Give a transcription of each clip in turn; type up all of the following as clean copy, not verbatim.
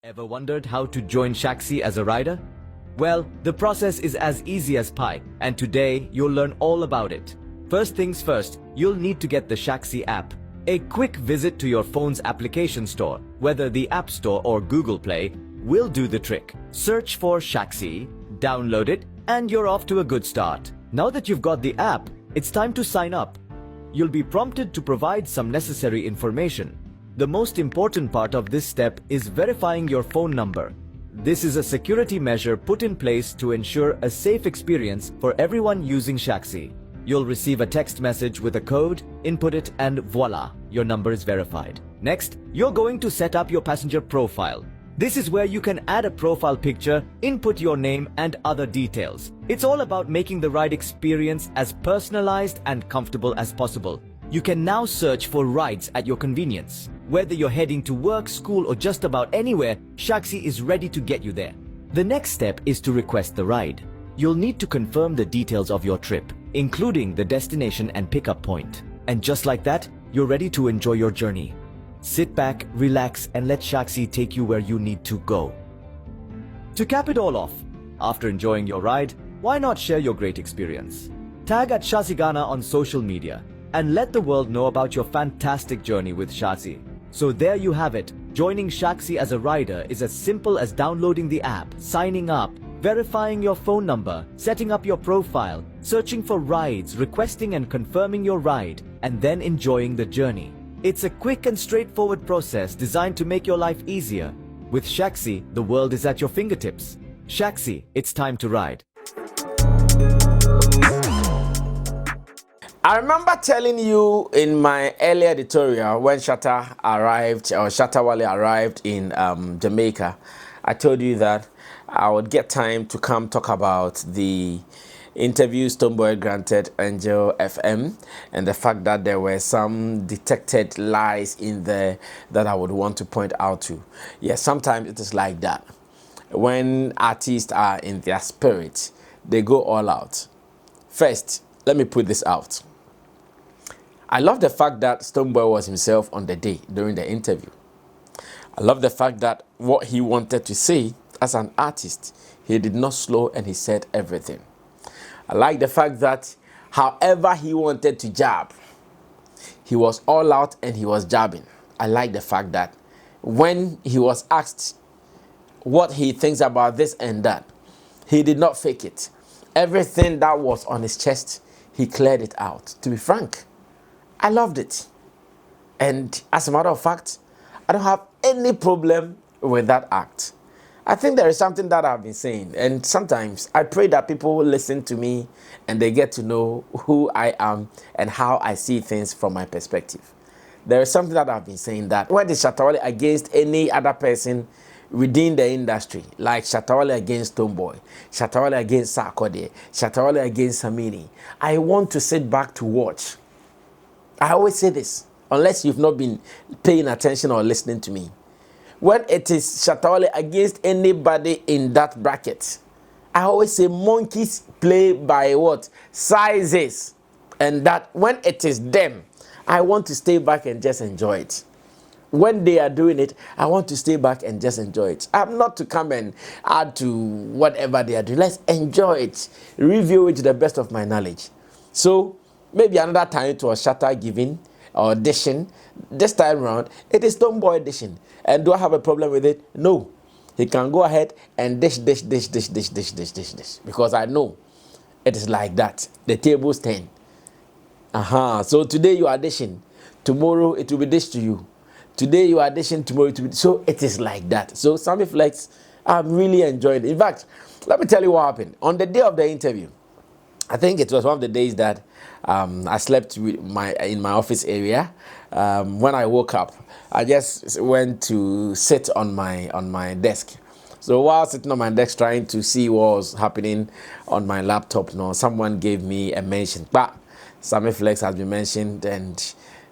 Ever wondered how to join Shaxi as a rider? Well, the process is as easy as pie, and today you'll learn all about it. First things first, you'll need to get the Shaxi app. A quick visit to your phone's application store, whether the App Store or Google Play, will do the trick. Search for Shaxi, download it, and you're off to a good start. Now that you've got the app, it's time to sign up. You'll be prompted to provide some necessary information. The most important part of this step is verifying your phone number. This is a security measure put in place to ensure a safe experience for everyone using Shaxi. You'll receive a text message with a code, input it, and voila, your number is verified. Next, you're going to set up your passenger profile. This is where you can add a profile picture, input your name, and other details. It's all about making the ride experience as personalized and comfortable as possible. You can now search for rides at your convenience. Whether you're heading to work, school, or just about anywhere, Shaxi is ready to get you there. The next step is to request the ride. You'll need to confirm the details of your trip, including the destination and pickup point. And just like that, you're ready to enjoy your journey. Sit back, relax, and let Shaxi take you where you need to go. To cap it all off, after enjoying your ride, why not share your great experience? Tag at Shazigana on social media and let the world know about your fantastic journey with Shaxi. So there you have it. Joining Shaxi as a rider is as simple as downloading the app, signing up, verifying your phone number, setting up your profile, searching for rides, requesting and confirming your ride, and then enjoying the journey. It's a quick and straightforward process designed to make your life easier. With Shaxi, the world is at your fingertips. Shaxi, it's time to ride. I remember telling you in my earlier editorial when Shatta arrived, or Shatta Wale arrived in Jamaica, I told you that I would get time to come talk about the interview Stonebwoy granted Angel FM and the fact that there were some detected lies in there that I would want to point out to. Yes, sometimes it is like that. When artists are in their spirit, they go all out. First, let me put this out. I love the fact that Stonebwoy was himself on the day during the interview. I love the fact that what he wanted to say as an artist, he did not slow and he said everything. I like the fact that however he wanted to jab, he was all out and he was jabbing. I like the fact that when he was asked what he thinks about this and that, he did not fake it. Everything that was on his chest, he cleared it out. To be frank, I loved it. And as a matter of fact, I don't have any problem with that act. I think there is something that I've been saying, and sometimes I pray that people will listen to me and they get to know who I am and how I see things from my perspective. There is something that I've been saying, that when it's Shatta Wale against any other person within the industry, like Shatta Wale against Stonebwoy, Shatta Wale against Sarkodie, Shatta Wale against Sammy, I want to sit back to watch. I always say this, unless you've not been paying attention or listening to me. When it is Shatta Wale against anybody in that bracket, I always say monkeys play by what? Sizes. And that when it is them, I want to stay back and just enjoy it. When they are doing it, I want to stay back and just enjoy it. I'm not to come and add to whatever they are doing. Let's enjoy it. Review it to the best of my knowledge. So maybe another time it was Shatta giving or audition. This time around, it is Stonebwoy edition. And do I have a problem with it? No. He can go ahead and dish. Because I know it is like that. The tables turn. So today you are dishing. Tomorrow it will be dished to you. Today you are dishing. Tomorrow it will be. So it is like that. So Sammy Flex, I'm really enjoying it. In fact, let me tell you what happened. On the day of the interview, I think it was one of the days that I slept in my office area. When I woke up, I just went to sit on my desk. So while sitting on my desk trying to see what was happening on my laptop, someone gave me a mention. But Sammy Flex has been mentioned, and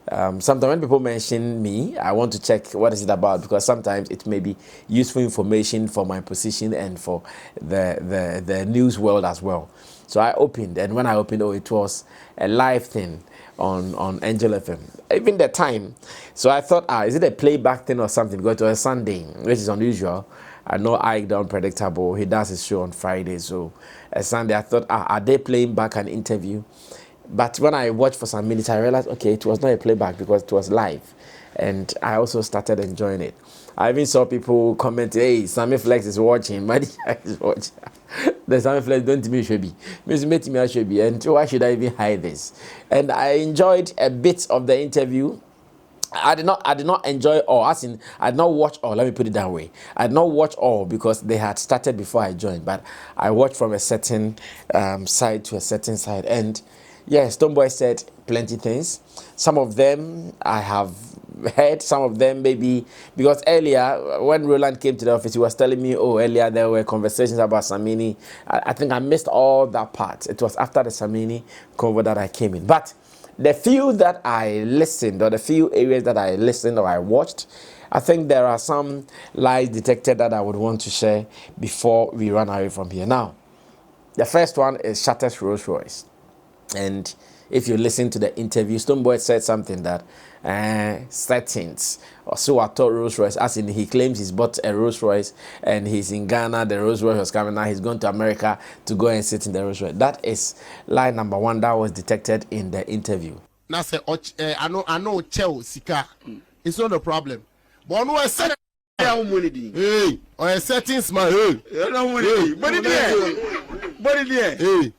sometimes when people mention me, I want to check what is it about, because sometimes it may be useful information for my position and for the news world as well. So I opened, and when I opened, it was a live thing on Angel FM. Even the time. So I thought, is it a playback thing or something? Because it was a Sunday, which is unusual. I know Ike the Unpredictable, he does his show on Friday. So a Sunday, I thought, are they playing back an interview? But when I watched for some minutes, I realized, okay, it was not a playback because it was live. And I also started enjoying it. I even saw people comment, hey, Sammy Flex is watching, Maddie is watching. The Sammy Flex don't me should be. Me should be. And why should I even hide this? And I enjoyed a bit of the interview. I did not enjoy all. As in, I did not watch all. Let me put it that way. I did not watch all because they had started before I joined. But I watched from a certain side to a certain side. And yeah, Stonebwoy said plenty things. Some of them I have heard, some of them maybe, because earlier when Roland came to the office, he was telling me, oh, earlier there were conversations about Samini. I think I missed all that part. It was after the Samini convo that I came in. But the few that I listened, or the few areas that I listened or I watched, I think there are some lies detected that I would want to share before we run away from here. Now, the first one is Shatta's Rolls Royce. And if you listen to the interview, Stonebwoy said something that settings, or so I thought Rolls Royce, as in he claims he's bought a Rolls Royce and he's in Ghana, the Rolls Royce was coming, now he's going to America to go and sit in the Rolls Royce. That is lie number one that was detected in the interview. Now say, I know Chel Sika. It's not a problem. But no, I said, hey, or a settings, my hey, but hey.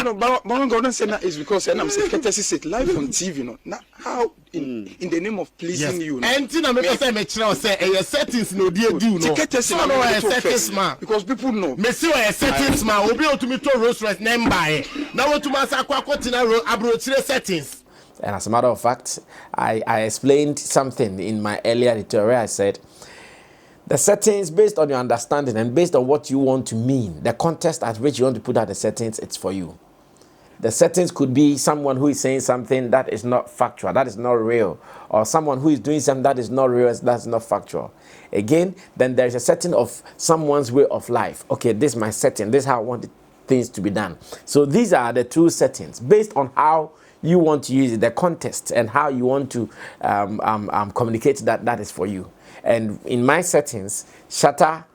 No, but Gordon said that is because I'm saying it live on TV. No, now how in the name of pleasing you? And I make say a settings no dear do no. No, a settings man because people know. Me see a settings man. Obi o to me to Rolls Royce name by. Now what to masa kwa tina abrochire settings. And as a matter of fact, I explained something in my earlier editorial where I said, the settings, based on your understanding and based on what you want to mean, the context at which you want to put out the settings, it's for you. The settings could be someone who is saying something that is not factual, that is not real, or someone who is doing something that is not real, that's not factual. Again, then there is a setting of someone's way of life. Okay, this is my setting, this is how I want things to be done. So these are the two settings, based on how you want to use it, the context, and how you want to communicate that is for you. And in my settings, Shatta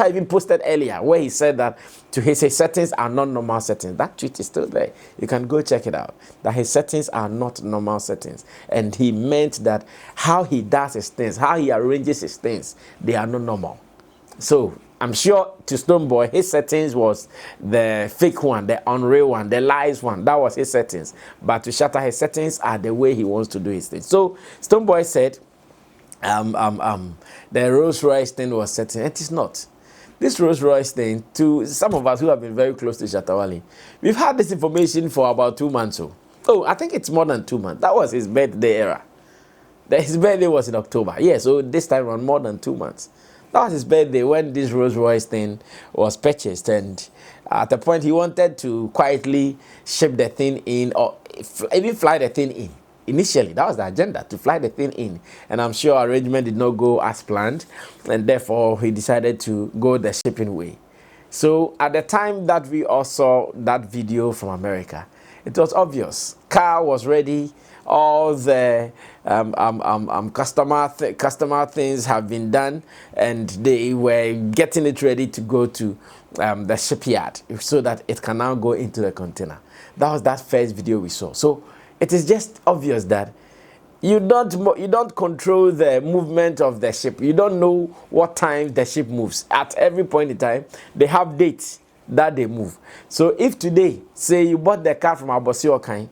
even posted earlier where he said that his settings are not normal settings. That tweet is still there. You can go check it out. That his settings are not normal settings. And he meant that how he does his things, how he arranges his things, they are not normal. So I'm sure to Stonebwoy, his settings was the fake one, the unreal one, the lies one. That was his settings. But to Shatta, his settings are the way he wants to do his things. So Stonebwoy said, the Rolls Royce thing was setting. It is not. This Rolls Royce thing, to some of us who have been very close to Shatta Wale, we've had this information for about 2 months. Oh, I think it's more than 2 months. That was his birthday era. His birthday was in October. Yeah, so this time around more than 2 months. That was his birthday when this Rolls Royce thing was purchased. And at the point he wanted to quietly ship the thing in, or even fly the thing in. Initially, that was the agenda, to fly the thing in. And I'm sure arrangement did not go as planned. And therefore, he decided to go the shipping way. So at the time that we all saw that video from America, it was obvious. Car was ready. All the customer things have been done. And they were getting it ready to go to the shipyard so that it can now go into the container. That was that first video we saw. So it is just obvious that you don't control the movement of the ship. You don't know what time the ship moves. At every point in time, they have dates that they move. So if today, say you bought the car from Abosi Okai,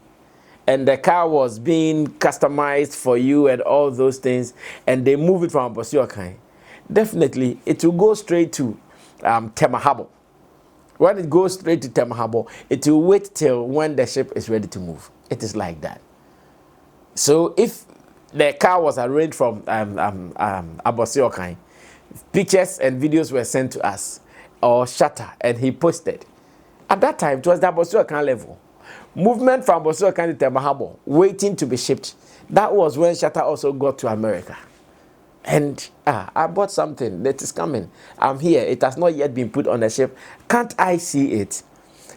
and the car was being customized for you and all those things, and they move it from Abosi Okai, definitely it will go straight to Temahabo. When it goes straight to Temahabo, it will wait till when the ship is ready to move. It is like that. So if the car was arranged from Abosi Okai, pictures and videos were sent to us, or Shatta, and he posted. At that time, it was the Abosi Okai level. Movement from Abosi Okai to Temahabo, waiting to be shipped. That was when Shatta also got to America. And I bought something that is coming. I'm here. It has not yet been put on the ship. Can't I see it?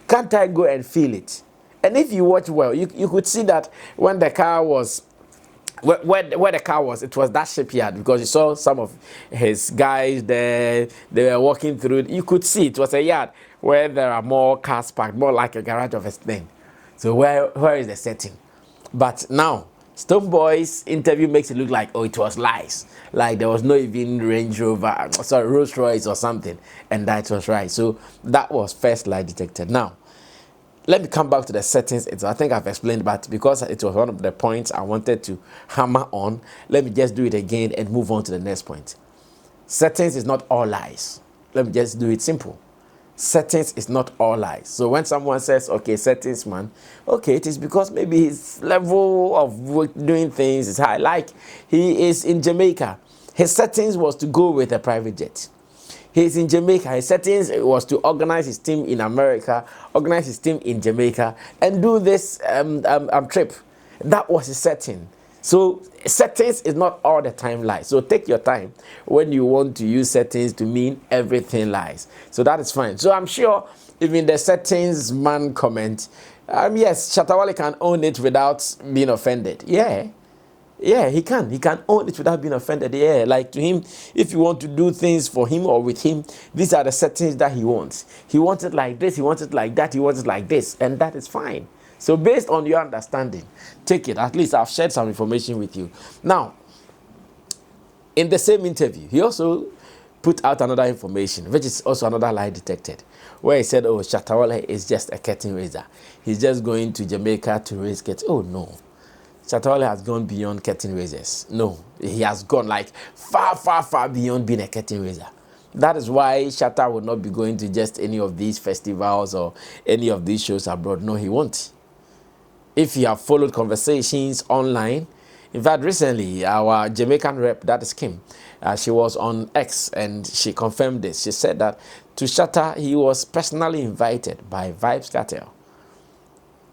Can't I go and feel it? And if you watch well, you could see that when the car was, where the car was, it was that shipyard, because you saw some of his guys there. They were walking through it. You could see it was a yard where there are more cars parked, more like a garage of a thing. So where is the setting? But now, Stonebwoy's interview makes it look like, oh, it was lies. Like there was no even Range Rover, sorry, Rolls Royce or something. And that was right. So that was first lie detected. Now, let me come back to the settings. I think I've explained, but because it was one of the points I wanted to hammer on, let me just do it again and move on to the next point. Settings is not all lies. Let me just do it simple. Settings is not all lies. So when someone says, okay, settings, man, okay, it is because maybe his level of doing things is high. Like he is in Jamaica. His settings was to go with a private jet. He's in Jamaica. His settings was to organize his team in America, organize his team in Jamaica, and do this trip. That was his setting. So settings is not all the time lies. So take your time when you want to use settings to mean everything lies. So that is fine. So I'm sure even the settings man comment, yes, Shatta Wale can own it without being offended. Yeah, he can. He can own it without being offended. Yeah, like to him, if you want to do things for him or with him, these are the settings that he wants. He wants it like this, he wants it like that, he wants it like this, and that is fine. So based on your understanding, take it. At least I've shared some information with you. Now, in the same interview, he also put out another information, which is also another lie detected, where he said, oh, Shatta Wale is just a curtain raiser. He's just going to Jamaica to raise curtains. Oh, no. Shatta Wale has gone beyond curtain raisers. No, he has gone like far beyond being a curtain raiser. That is why Shatta will not be going to just any of these festivals or any of these shows abroad. No, he won't. If you have followed conversations online, in fact, recently, our Jamaican rep, that is Kim, she was on X and she confirmed this. She said that to Shatta, he was personally invited by Vybz Kartel.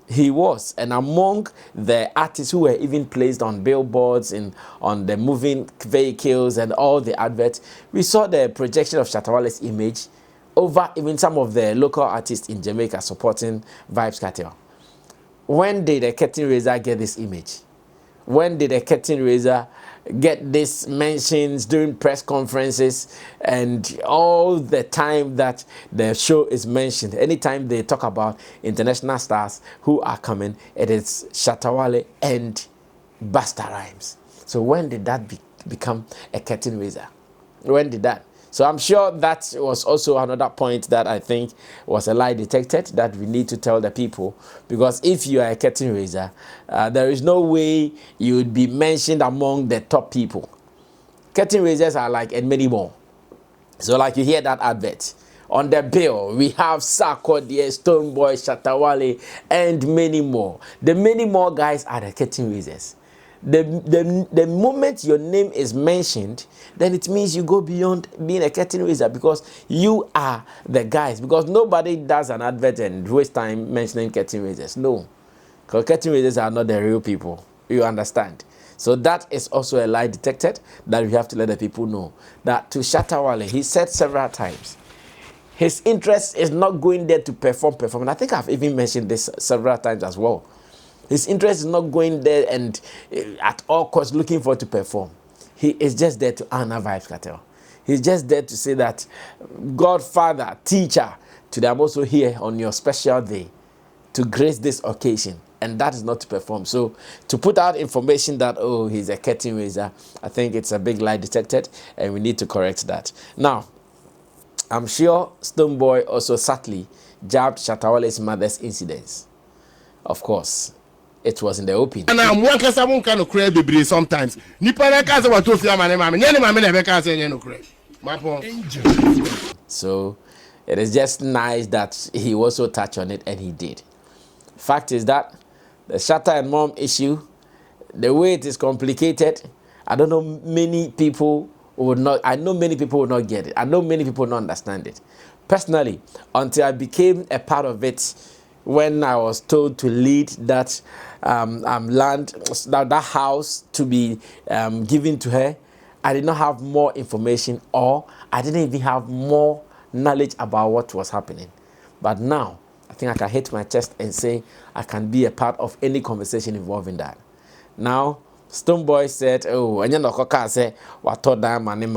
He was, and among the artists who were even placed on billboards on the moving vehicles and all the adverts, we saw the projection of Shatta Wale's image over even some of the local artists in Jamaica supporting Vybz Kartel. When did a curtain raiser get this image? When did a curtain raiser get these mentions during press conferences and all the time that the show is mentioned? Anytime they talk about international stars who are coming, it is Shatta Wale and Busta Rhymes. So when did that become a curtain raiser? When did that? So I'm sure that was also another point that I think was a lie detected that we need to tell the people. Because if you are a curtain raiser, there is no way you would be mentioned among the top people. Curtain raisers are like and many more. So like you hear that advert. On the bill, we have Sarkodie, Stonebwoy, Shatta Wale, and many more. The many more guys are the curtain raisers. The moment your name is mentioned, then it means you go beyond being a curtain raiser because you are the guys. Because nobody does an advert and waste time mentioning curtain raisers. No, because curtain raisers are not the real people. You understand? So that is also a lie detected that we have to let the people know. That to Shatta Wale, he said several times, his interest is not going there to perform. And I think I've even mentioned this several times as well. His interest is not going there and at all costs looking for to perform. He is just there to honor Vybz Kartel. He's just there to say that Godfather, teacher, today I'm also here on your special day to grace this occasion. And that is not to perform. So to put out information that, oh, he's a curtain raiser, I think it's a big lie detected and we need to correct that. Now, I'm sure Stonebwoy also subtly jabbed Shatta Wale's mother's incidents. Of course, it was in the open. And I'm working someone kind of create the sometimes. Nipa can't say what to fear my never can say no create. My point. So it is just nice that he also touched on it, and he did. Fact is that the Shatta and mom issue, the way it is complicated, I don't know many people would not. I know many people would not get it. I know many people would not understand it. Personally, until I became a part of it, when I was told to lead that land, that house to be given to her, I did not have more information, or I didn't even have more knowledge about what was happening. But now, I think I can hit my chest and say I can be a part of any conversation involving that. Now, Stonebwoy said, oh, and you know, Koka say, what told them, and the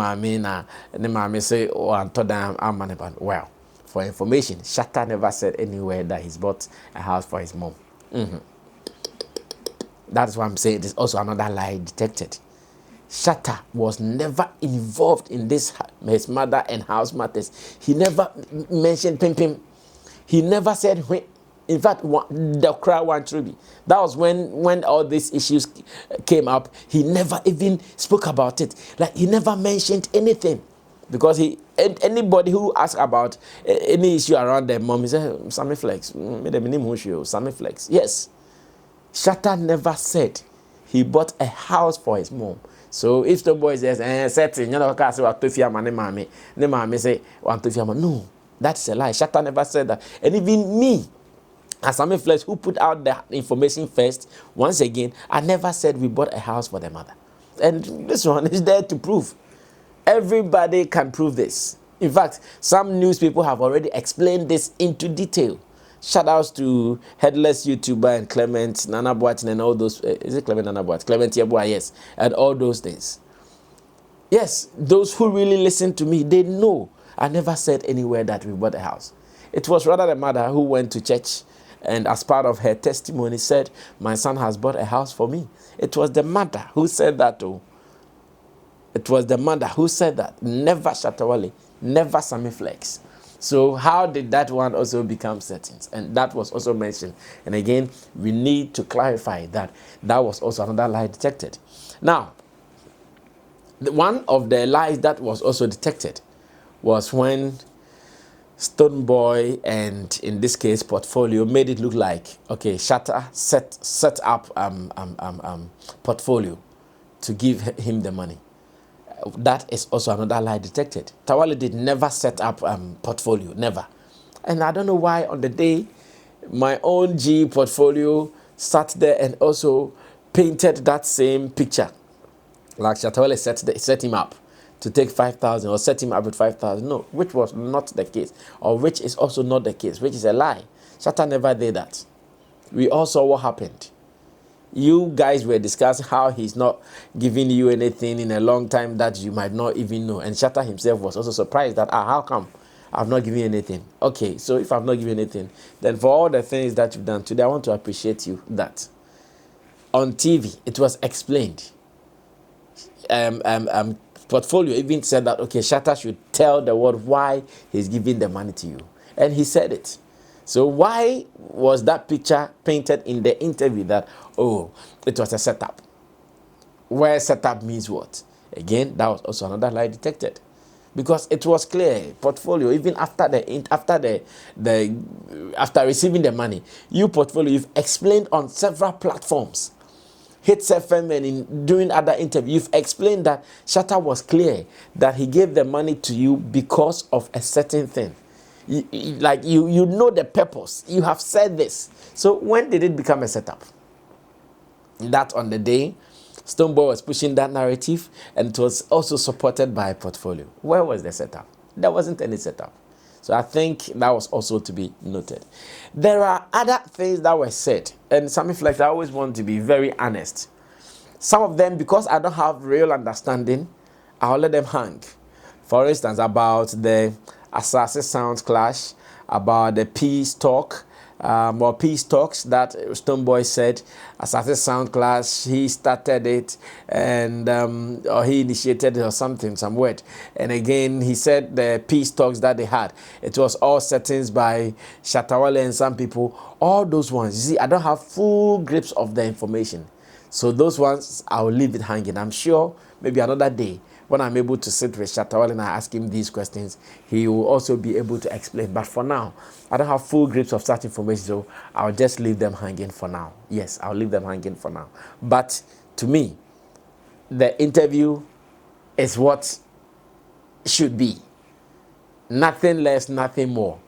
mommy say, oh, and told them, I'm money. Well, for information, Shatta never said anywhere that he's bought a house for his mom. That's why I'm saying there's also another lie detected. Shatta was never involved in this, his mother and house matters. He never mentioned Pim. He never said when. In fact, the crowd went through me. That was when all these issues came up. He never even spoke about it. Like, he never mentioned anything. Because anybody who asks about any issue around their mom, he said, Sammy Flex. Sammy Flex. Yes. Shatta never said he bought a house for his mom. So if the boy says, setting, you know, say, no, that's a lie. Shatta never said that. And even me, as Sammy Flex, who put out the information first, once again, I never said we bought a house for the mother. And this one is there to prove. Everybody can prove this. In fact, some news people have already explained this into detail. Shout outs to Headless YouTuber and Clement Nana Boatin and all those. Is it Clement Nana Boatin? Clement Yeboah, yes. And all those things. Yes, those who really listen to me, they know I never said anywhere that we bought a house. It was rather the mother who went to church and as part of her testimony said, my son has bought a house for me. It was the mother who said that too. It was the mother who said that. Never Shatta Wale, never Sammy Flex. So how did that one also become settings? And that was also mentioned. And again, we need to clarify that that was also another lie detected. Now, one of the lies that was also detected was when Stonebwoy and in this case Portfolio made it look like, okay, Shatta set up Portfolio to give him the money. That is also another lie detected. Tawale did never set up Portfolio, never. And I don't know why on the day my own G Portfolio sat there and also painted that same picture. Like Shatta Wale set him up to take 5,000 or set him up with 5,000. No, which was not the case, or which is also not the case, which is a lie. Shatta never did that. We all saw what happened. You guys were discussing how he's not giving you anything in a long time that you might not even know. And Shatta himself was also surprised that, how come I've not given you anything? Okay, so if I've not given you anything, then for all the things that you've done today, I want to appreciate you that on TV, it was explained. Portfolio even said that, okay, Shatta should tell the world why he's giving the money to you. And he said it. So why was that picture painted in the interview that, oh, it was a setup? Where setup means what? Again, that was also another lie detected. Because it was clear, Portfolio, even after receiving the money, you Portfolio, you've explained on several platforms, Hits FM and during other interviews, you've explained that Shatta was clear that he gave the money to you because of a certain thing. You know the purpose. You have said this. So when did it become a setup? That on the day Stonebwoy was pushing that narrative, and it was also supported by a Portfolio. Where was the setup? There wasn't any setup. So I think that was also to be noted. There are other things that were said, and Sammy Flex, I always want to be very honest. Some of them, because I don't have real understanding, I'll let them hang. For instance, about the Assassin Sounds clash, about the peace talk, or peace talks that Stonebwoy said, Assassin Sound clash, he started it, and or he initiated it or something, some word. And again, he said the peace talks that they had, it was all settings by Shatta Wale and some people. All those ones, you see, I don't have full grips of the information. So those ones, I'll leave it hanging. I'm sure maybe another day, when I'm able to sit with Shatta Wale and I ask him these questions, he will also be able to explain. But for now, I don't have full grips of such information, so I'll just leave them hanging for now. Yes, I'll leave them hanging for now. But to me, the interview is what should be. Nothing less, nothing more.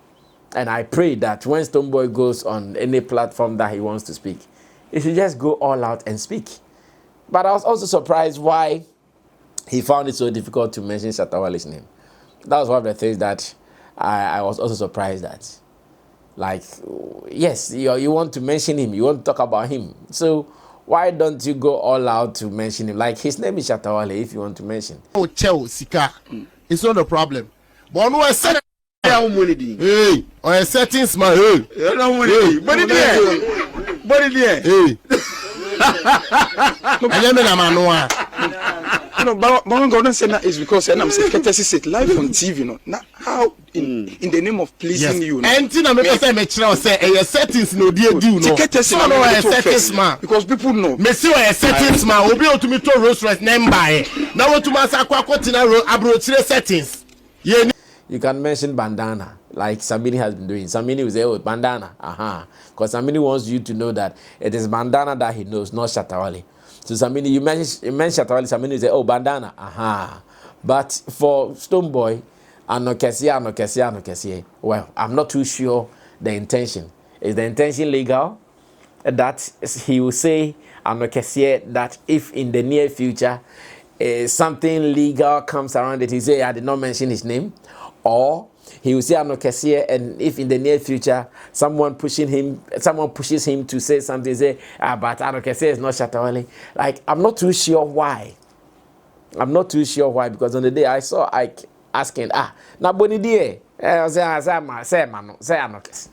And I pray that when Stonebwoy goes on any platform that he wants to speak, he should just go all out and speak. But I was also surprised why he found it so difficult to mention Shatta Wale's name. That was one of the things that I was also surprised at. Like, yes, you want to mention him, you want to talk about him. So why don't you go all out to mention him? Like, his name is Shatta Wale if you want to mention. Oh, Sika. It's not a problem. But no, I said, hey, or a settings, my hey. But one God say that is because I'm saying sit live on TV, Now how in the name of pleasing you? Anything I make say a settings no dear do no. No, a settings man because people know. Me see a settings man. Obi o to me to Rolls Royce name buy. Now what to man say akwa tina abrochire settings. You can mention bandana, like Sammy has been doing. Sammy will say, oh, bandana, because Sammy wants you to know that it is bandana that he knows, not Shatta Wale. So Sammy, you mention Shatta Wale, Sammy will say, oh, bandana, But for Stonebwoy, ano well, I'm not too sure the intention. Is the intention legal? That he will say, that if in the near future, something legal comes around it, he say, I did not mention his name. Or he will say Anokesie, and if in the near future someone pushes him to say something, say, but Anokesie is not Shatta Wale. Like, I'm not too sure why. Because on the day I saw Ike asking, na boni die, say Anokesie.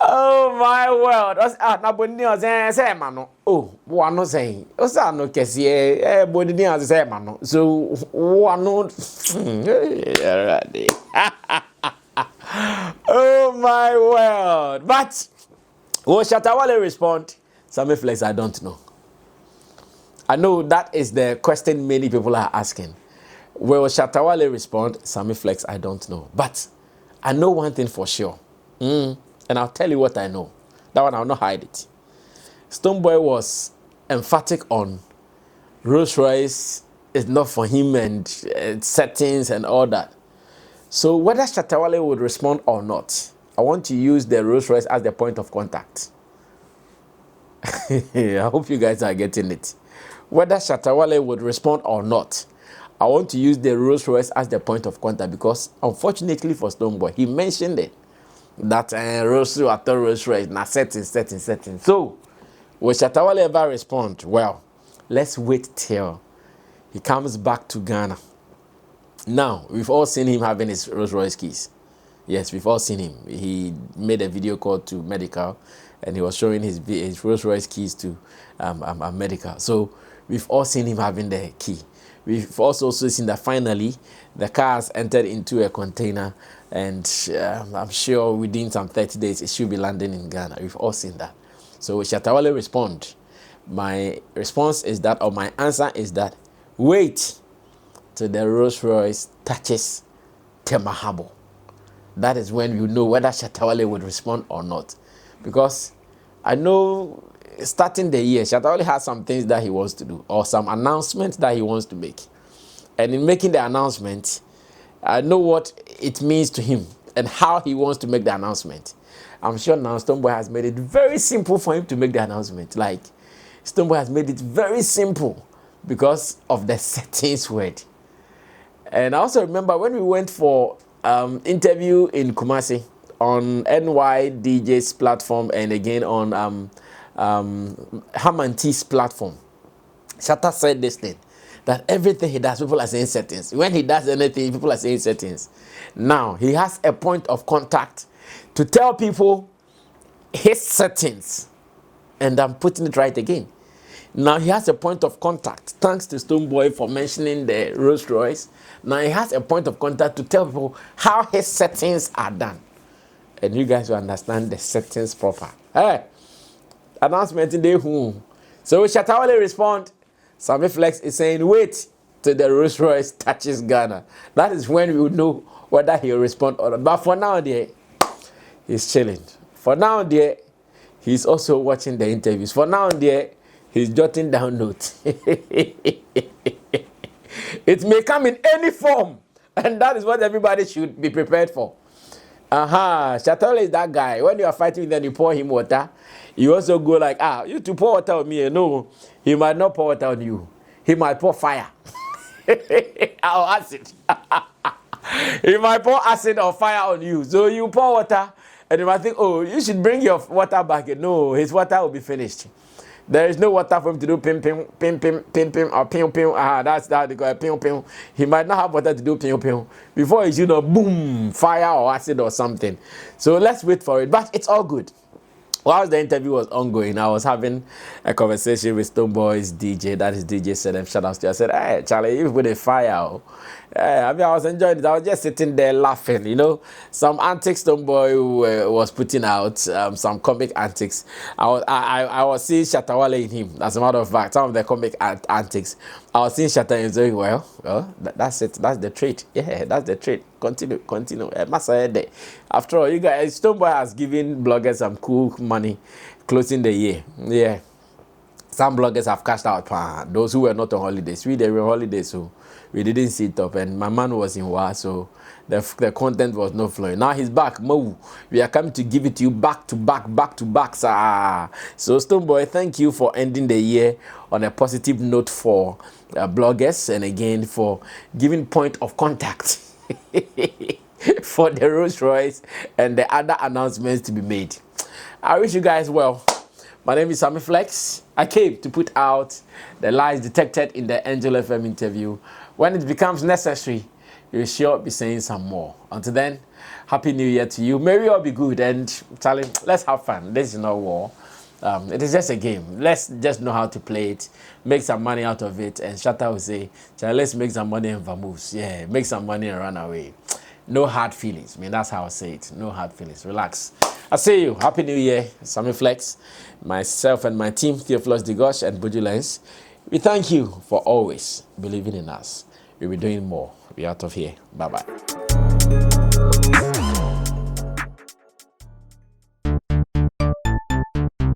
Oh my word! Na boni say mano. Oh, one no saying. Osa no kesi boni say mano. So one no. Oh my word! But will Shatta Wale respond? Sammy Flex, I don't know. I know that is the question many people are asking. Will Shatta Wale respond? Sammy Flex, I don't know. But I know one thing for sure. And I'll tell you what I know. That one I'll not hide it. Stonebwoy was emphatic on Rolls Royce is not for him and settings and all that. So whether Shatta Wale would respond or not, I want to use the Rolls Royce as the point of contact. I hope you guys are getting it. Whether Shatta Wale would respond or not, I want to use the Rolls Royce as the point of contact because unfortunately for Stonebwoy, he mentioned it. That Rolls Royce na setting. So, will Shatta Wale ever respond? Well, let's wait till he comes back to Ghana. Now, we've all seen him having his Rolls Royce keys. Yes, we've all seen him. He made a video call to Medical, and he was showing his Rolls Royce keys to Medical. So, we've all seen him having the key. We've also seen that finally the car has entered into a container, and I'm sure within some 30 days it should be landing in Ghana. We've all seen that. So will Shatta Wale respond? My response is that, or my answer is that, wait till the Rolls Royce touches Temahabo. That is when you know whether Shatta Wale would respond or not. Because I know starting the year, Shatta Wale has some things that he wants to do, or some announcements that he wants to make. And in making the announcement, I know what it means to him and how he wants to make the announcement. I'm sure now Stonebwoy has made it very simple for him to make the announcement. Like, Stonebwoy has made it very simple because of the settings word. And I also remember when we went for interview in Kumasi on NY DJ's platform and again on Ham & T's platform, Shatta said this thing, that everything he does, people are saying settings. When he does anything, people are saying settings. Now, he has a point of contact to tell people his settings. And I'm putting it right again. Now, he has a point of contact. Thanks to Stonebwoy for mentioning the Rolls Royce. Now, he has a point of contact to tell people how his settings are done. And you guys will understand the settings proper. Hey, announcement in the who. So, will Shatta Wale respond? Sammy Flex is saying, wait till the Rolls Royce touches Ghana. That is when we will know whether he will respond or not. But for now, dear, he's chilling. For now, dear, he's also watching the interviews. For now, dear, he's jotting down notes. It may come in any form. And that is what everybody should be prepared for. Shatta is that guy. When you are fighting, then you pour him water. You also go like, you to pour water on me. No, he might not pour water on you. He might pour fire. Or acid. He might pour acid or fire on you. So you pour water, and you might think, oh, you should bring your water back. No, his water will be finished. There is no water for him to do pim pim pim pim pim pim or pim pim. That's that they call pim pim. He might not have water to do pim pim before it's boom, fire or acid or something. So let's wait for it. But it's all good. While the interview was ongoing, I was having a conversation with Stonebwoy's DJ. That is DJ said, shout out to you. I said, hey, Charlie, you with a fire. I was enjoying it. I was just sitting there laughing, Some antics Stonebwoy was putting out, some comic antics. I was seeing Shatta Wale in him. As a matter of fact, some of the comic antics. I was seeing Shatta and saying, well, that's it. That's the trait. Yeah, that's the trait. Continue. After all, you guys, Stonebwoy has given bloggers some cool money closing the year. Yeah. Some bloggers have cashed out. Those who were not on holidays. They were on holidays, so we didn't see it up. And my man was in war, so the content was not flowing. Now he's back. Mo, we are coming to give it to you back to back, sir. So Stonebwoy, thank you for ending the year on a positive note for bloggers, and again for giving point of contact for the Rolls Royce and the other announcements to be made. I wish you guys well. My name is Sammy Flex. I came to put out the lies detected in the Angel FM interview. When it becomes necessary, you'll sure be saying some more. Until then, Happy New Year to you. May we all be good, and Charlie, let's have fun. This is not war. It is just a game. Let's just know how to play it, make some money out of it, and Shatta will say, Charlie, let's make some money and vamoose. Yeah, make some money and run away. No hard feelings. I mean, that's how I say it. No hard feelings. Relax. I see you. Happy New Year. Sammy Flex, myself and my team, Theophilus Digosh and Buju Lens. We thank you for always believing in us. We'll be doing more. We're out of here. Bye-bye.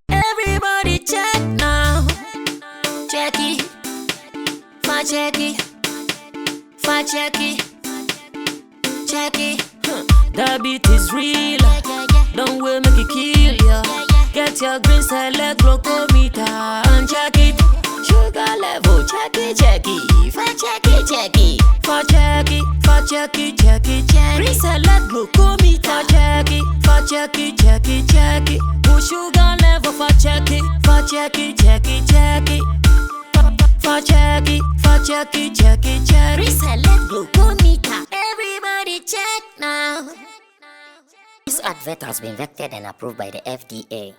Everybody check now. Check it. Fact check it. Fact check it. Check it. The beat is real. Don't wait, make it kill ya. Get your green select glucometer and check it. Sugar level, check it. Fact check it. Fact check it. Green select glucometer. Fact check it. Push sugar level, fact check it. Fact check it. Reselect glucometer. Everybody check now. This advert has been vetted and approved by the FDA.